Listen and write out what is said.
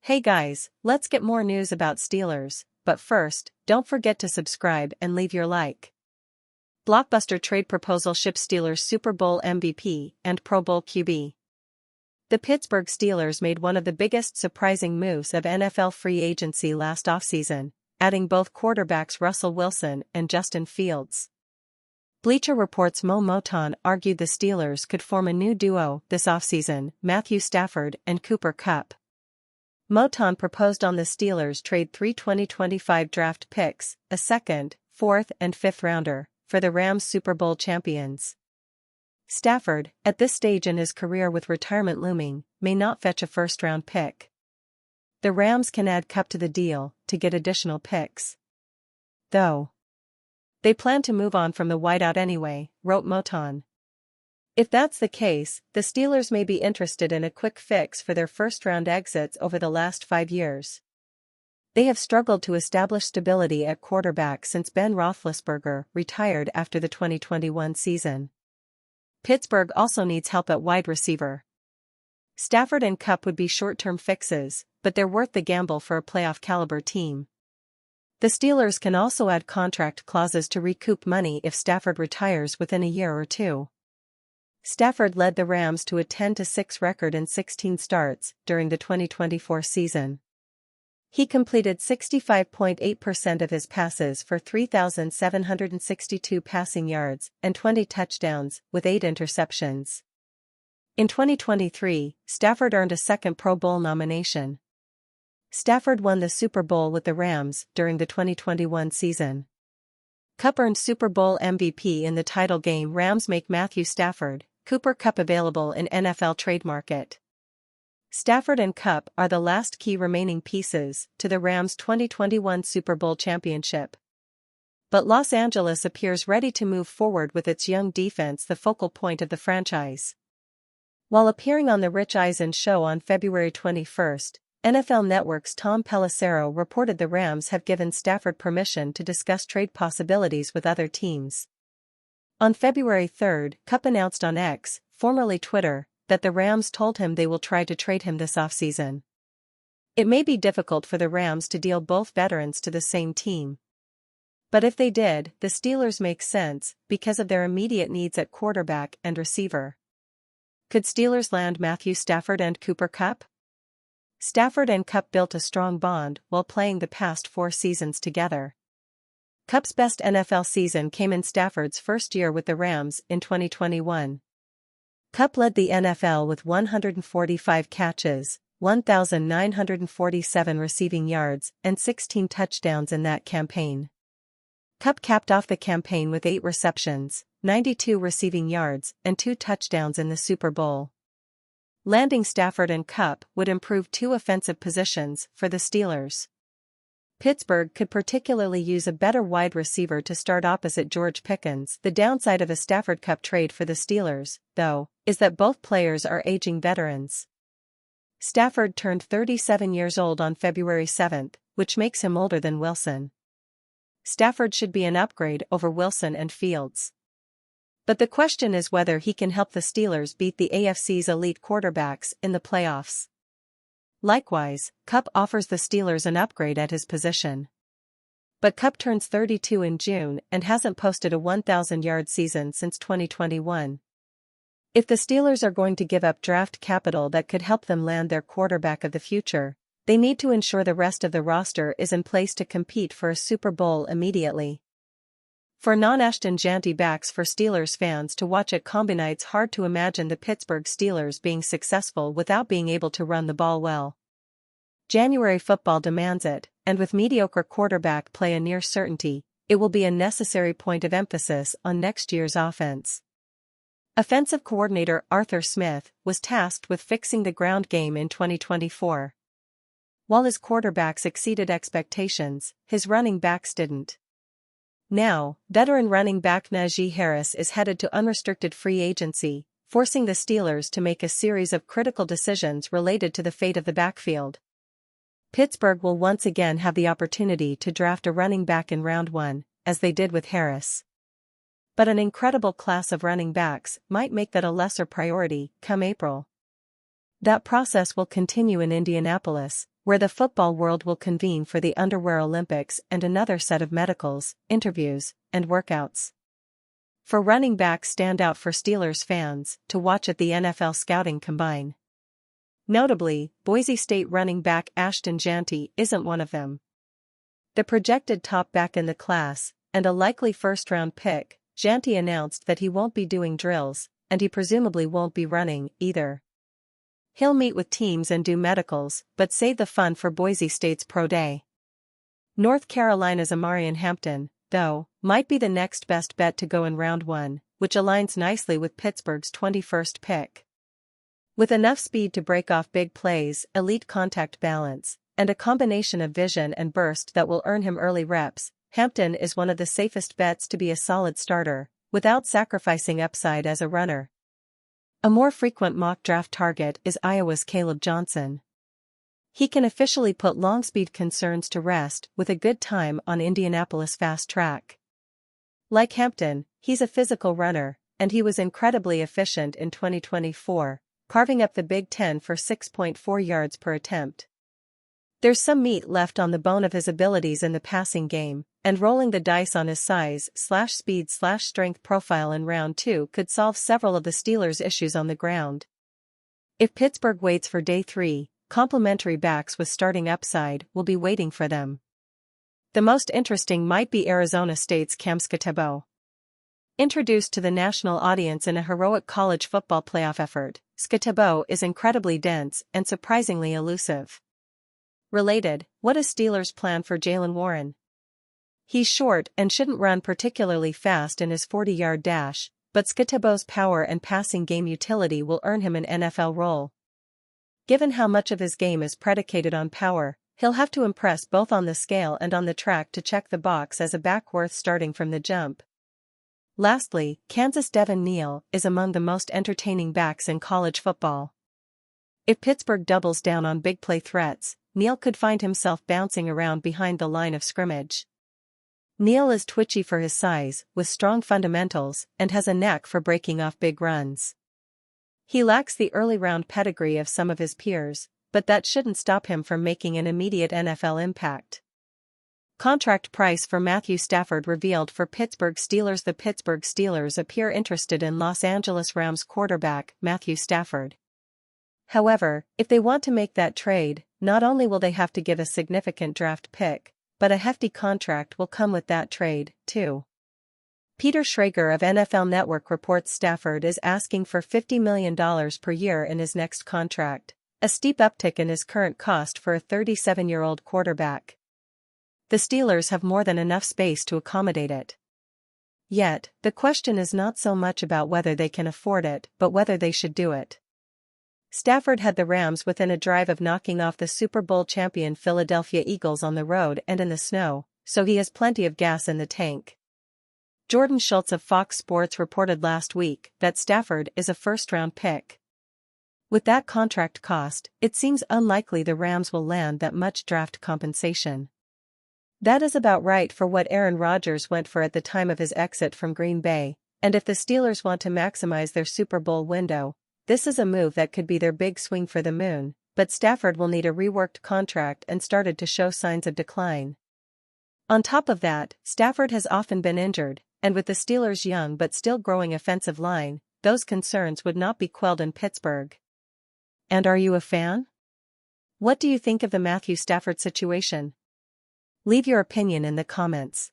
Hey guys, let's get more news about Steelers, but first, don't forget to subscribe and leave your like. Blockbuster trade proposal ships Steelers Super Bowl MVP and Pro Bowl QB. The Pittsburgh Steelers made one of the biggest surprising moves of NFL free agency last offseason, adding both quarterbacks Russell Wilson and Justin Fields. Bleacher Report's Mo Moton argued the Steelers could form a new duo this offseason, Matthew Stafford and Cooper Kupp. Moton proposed on the Steelers trade 3 2025 draft picks, a second, fourth and fifth rounder, for the Rams Super Bowl champions. Stafford, at this stage in his career with retirement looming, may not fetch a first-round pick. The Rams can add Kupp to the deal to get additional picks, though they plan to move on from the wideout anyway, wrote Moton. If that's the case, the Steelers may be interested in a quick fix for their first-round exits over the last 5 years. They have struggled to establish stability at quarterback since Ben Roethlisberger retired after the 2021 season. Pittsburgh also needs help at wide receiver. Stafford and Kupp would be short-term fixes, but they're worth the gamble for a playoff-caliber team. The Steelers can also add contract clauses to recoup money if Stafford retires within a year or two. Stafford led the Rams to a 10-6 record in 16 starts during the 2024 season. He completed 65.8% of his passes for 3,762 passing yards and 20 touchdowns, with 8 interceptions. In 2023, Stafford earned a second Pro Bowl nomination. Stafford won the Super Bowl with the Rams during the 2021 season. Kupp earned Super Bowl MVP in the title game. Rams make Matthew Stafford, Cooper Kupp available in NFL trade market. Stafford and Kupp are the last key remaining pieces to the Rams' 2021 Super Bowl championship. But Los Angeles appears ready to move forward with its young defense, the focal point of the franchise. While appearing on the Rich Eisen show on February 21, NFL Network's Tom Pelissero reported the Rams have given Stafford permission to discuss trade possibilities with other teams. On February 3, Kupp announced on X, formerly Twitter, that the Rams told him they will try to trade him this offseason. It may be difficult for the Rams to deal both veterans to the same team. But if they did, the Steelers make sense because of their immediate needs at quarterback and receiver. Could Steelers land Matthew Stafford and Cooper Kupp? Stafford and Kupp built a strong bond while playing the past 4 seasons together. Kupp's best NFL season came in Stafford's first year with the Rams in 2021. Kupp led the NFL with 145 catches, 1,947 receiving yards, and 16 touchdowns in that campaign. Kupp capped off the campaign with 8 receptions, 92 receiving yards, and 2 touchdowns in the Super Bowl. Landing Stafford and Kupp would improve 2 offensive positions for the Steelers. Pittsburgh could particularly use a better wide receiver to start opposite George Pickens. The downside of a Stafford-Kupp trade for the Steelers, though, is that both players are aging veterans. Stafford turned 37 years old on February 7, which makes him older than Wilson. Stafford should be an upgrade over Wilson and Fields. But the question is whether he can help the Steelers beat the AFC's elite quarterbacks in the playoffs. Likewise, Kupp offers the Steelers an upgrade at his position. But Kupp turns 32 in June and hasn't posted a 1,000-yard season since 2021. If the Steelers are going to give up draft capital that could help them land their quarterback of the future, they need to ensure the rest of the roster is in place to compete for a Super Bowl immediately. For non-Ashton Janty backs, for Steelers fans to watch at Combine, it's hard to imagine the Pittsburgh Steelers being successful without being able to run the ball well. January football demands it, and with mediocre quarterback play a near certainty, it will be a necessary point of emphasis on next year's offense. Offensive coordinator Arthur Smith was tasked with fixing the ground game in 2024. While his quarterbacks exceeded expectations, his running backs didn't. Now, veteran running back Najee Harris is headed to unrestricted free agency, forcing the Steelers to make a series of critical decisions related to the fate of the backfield. Pittsburgh will once again have the opportunity to draft a running back in round 1, as they did with Harris. But an incredible class of running backs might make that a lesser priority come April. That process will continue in Indianapolis, where the football world will convene for the Underwear Olympics and another set of medicals, interviews, and workouts. For running backs stand out for Steelers fans to watch at the NFL Scouting Combine. Notably, Boise State running back Ashton Jeanty isn't one of them. The projected top back in the class, and a likely first-round pick, Jeanty announced that he won't be doing drills, and he presumably won't be running, either. He'll meet with teams and do medicals, but save the fun for Boise State's Pro Day. North Carolina's Amarian Hampton, though, might be the next best bet to go in round 1, which aligns nicely with Pittsburgh's 21st pick. With enough speed to break off big plays, elite contact balance, and a combination of vision and burst that will earn him early reps, Hampton is one of the safest bets to be a solid starter, without sacrificing upside as a runner. A more frequent mock draft target is Iowa's Caleb Johnson. He can officially put long speed concerns to rest with a good time on Indianapolis fast track. Like Hampton, he's a physical runner, and he was incredibly efficient in 2024, carving up the Big Ten for 6.4 yards per attempt. There's some meat left on the bone of his abilities in the passing game, and rolling the dice on his size/speed/strength profile in round 2 could solve several of the Steelers' issues on the ground. If Pittsburgh waits for day 3, complementary backs with starting upside will be waiting for them. The most interesting might be Arizona State's Cam Skattebo. Introduced to the national audience in a heroic college football playoff effort, Skattebo is incredibly dense and surprisingly elusive. Related, what is Steelers' plan for Jaylen Warren? He's short and shouldn't run particularly fast in his 40-yard dash, but Skattebo's power and passing game utility will earn him an NFL role. Given how much of his game is predicated on power, he'll have to impress both on the scale and on the track to check the box as a back worth starting from the jump. Lastly, Kansas' Devin Neal is among the most entertaining backs in college football. If Pittsburgh doubles down on big play threats, Neal could find himself bouncing around behind the line of scrimmage. Neal is twitchy for his size, with strong fundamentals, and has a knack for breaking off big runs. He lacks the early round pedigree of some of his peers, but that shouldn't stop him from making an immediate NFL impact. Contract price for Matthew Stafford revealed for Pittsburgh Steelers. The Pittsburgh Steelers appear interested in Los Angeles Rams quarterback Matthew Stafford. However, if they want to make that trade, not only will they have to give a significant draft pick, but a hefty contract will come with that trade, too. Peter Schrager of NFL Network reports Stafford is asking for $50 million per year in his next contract, a steep uptick in his current cost for a 37-year-old quarterback. The Steelers have more than enough space to accommodate it. Yet, the question is not so much about whether they can afford it, but whether they should do it. Stafford had the Rams within a drive of knocking off the Super Bowl champion Philadelphia Eagles on the road and in the snow, so he has plenty of gas in the tank. Jordan Schultz of Fox Sports reported last week that Stafford is a first-round pick. With that contract cost, it seems unlikely the Rams will land that much draft compensation. That is about right for what Aaron Rodgers went for at the time of his exit from Green Bay, and if the Steelers want to maximize their Super Bowl window, this is a move that could be their big swing for the moon, but Stafford will need a reworked contract and started to show signs of decline. On top of that, Stafford has often been injured, and with the Steelers' young but still growing offensive line, those concerns would not be quelled in Pittsburgh. And are you a fan? What do you think of the Matthew Stafford situation? Leave your opinion in the comments.